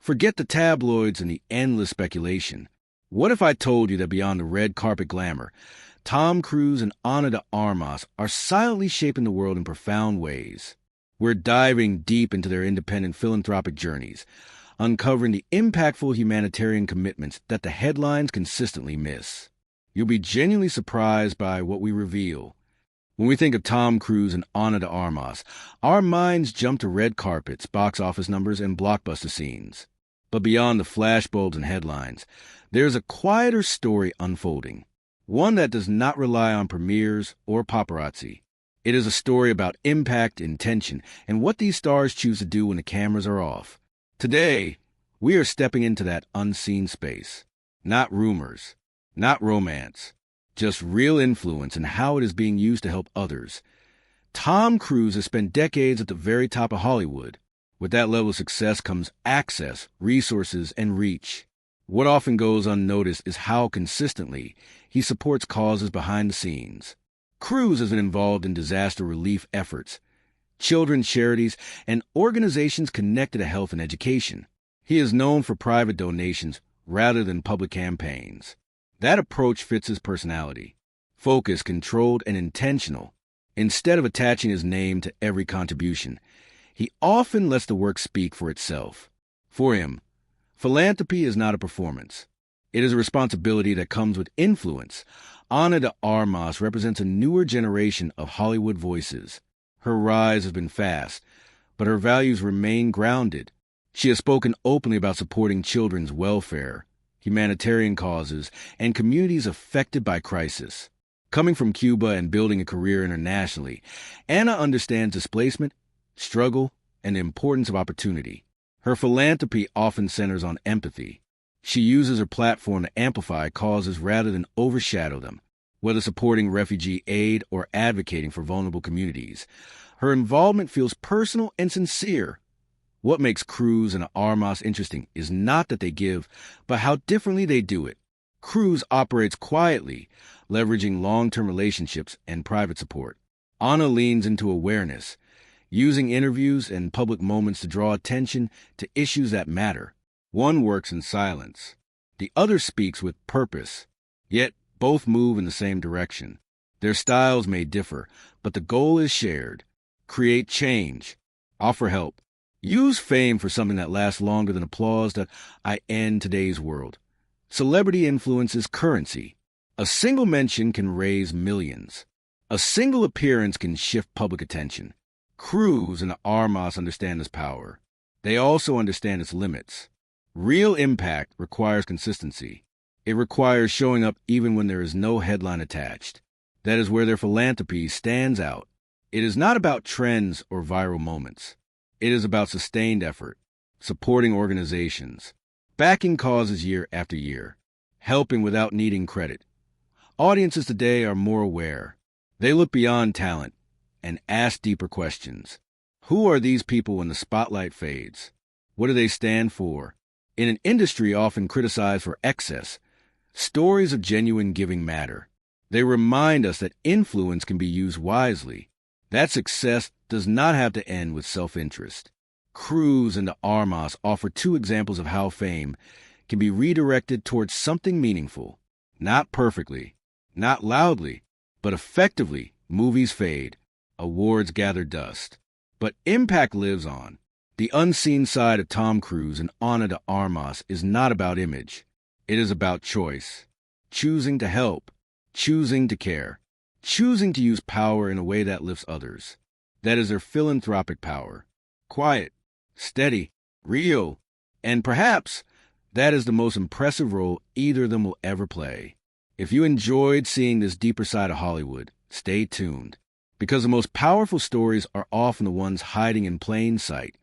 Forget the tabloids and the endless speculation. What if I told you that beyond the red carpet glamour, Tom Cruise and Ana de Armas are silently shaping the world in profound ways? We're diving deep into their independent philanthropic journeys, uncovering the impactful humanitarian commitments that the headlines consistently miss. You'll be genuinely surprised by what we reveal. When we think of Tom Cruise and Ana de Armas, our minds jump to red carpets, box office numbers, and blockbuster scenes. But beyond the flashbulbs and headlines, there's a quieter story unfolding, one that does not rely on premieres or paparazzi. It is a story about impact, intention, and what these stars choose to do when the cameras are off. Today, we are stepping into that unseen space. Not rumors, not romance, just real influence and how it is being used to help others. Tom Cruise has spent decades at the very top of Hollywood. With that level of success comes access, resources, and reach. What often goes unnoticed is how consistently he supports causes behind the scenes. Cruise has been involved in disaster relief efforts, children's charities, and organizations connected to health and education. He is known for private donations rather than public campaigns. That approach fits his personality. Focused, controlled, and intentional. Instead of attaching his name to every contribution, he often lets the work speak for itself. For him, philanthropy is not a performance. It is a responsibility that comes with influence. Ana de Armas represents a newer generation of Hollywood voices. Her rise has been fast, but her values remain grounded. She has spoken openly about supporting children's welfare, humanitarian causes, and communities affected by crisis. Coming from Cuba and building a career internationally, Ana understands displacement, struggle, and the importance of opportunity. Her philanthropy often centers on empathy. She uses her platform to amplify causes rather than overshadow them, whether supporting refugee aid or advocating for vulnerable communities. Her involvement feels personal and sincere. What makes Cruise and Armas interesting is not that they give, but how differently they do it. Cruise operates quietly, leveraging long-term relationships and private support. Ana leans into awareness, using interviews and public moments to draw attention to issues that matter. One works in silence. The other speaks with purpose. Yet both move in the same direction. Their styles may differ, but the goal is shared. Create change. Offer help. Use fame for something that lasts longer than applause that I end today's world. Celebrity influence is currency. A single mention can raise millions. A single appearance can shift public attention. Cruise and Armas understand this power. They also understand its limits. Real impact requires consistency. It requires showing up even when there is no headline attached. That is where their philanthropy stands out. It is not about trends or viral moments. It is about sustained effort, supporting organizations, backing causes year after year, helping without needing credit. Audiences today are more aware. They look beyond talent and ask deeper questions. Who are these people when the spotlight fades? What do they stand for? In an industry often criticized for excess, stories of genuine giving matter. They remind us that influence can be used wisely. That success does not have to end with self-interest. Cruise and Armas offer two examples of how fame can be redirected towards something meaningful. Not perfectly, not loudly, but effectively. Movies fade. Awards gather dust. But impact lives on. The unseen side of Tom Cruise and Ana de Armas is not about image. It is about choice. Choosing to help. Choosing to care. Choosing to use power in a way that lifts others. That is their philanthropic power. Quiet, steady, real, and perhaps that is the most impressive role either of them will ever play. If you enjoyed seeing this deeper side of Hollywood, stay tuned. Because the most powerful stories are often the ones hiding in plain sight.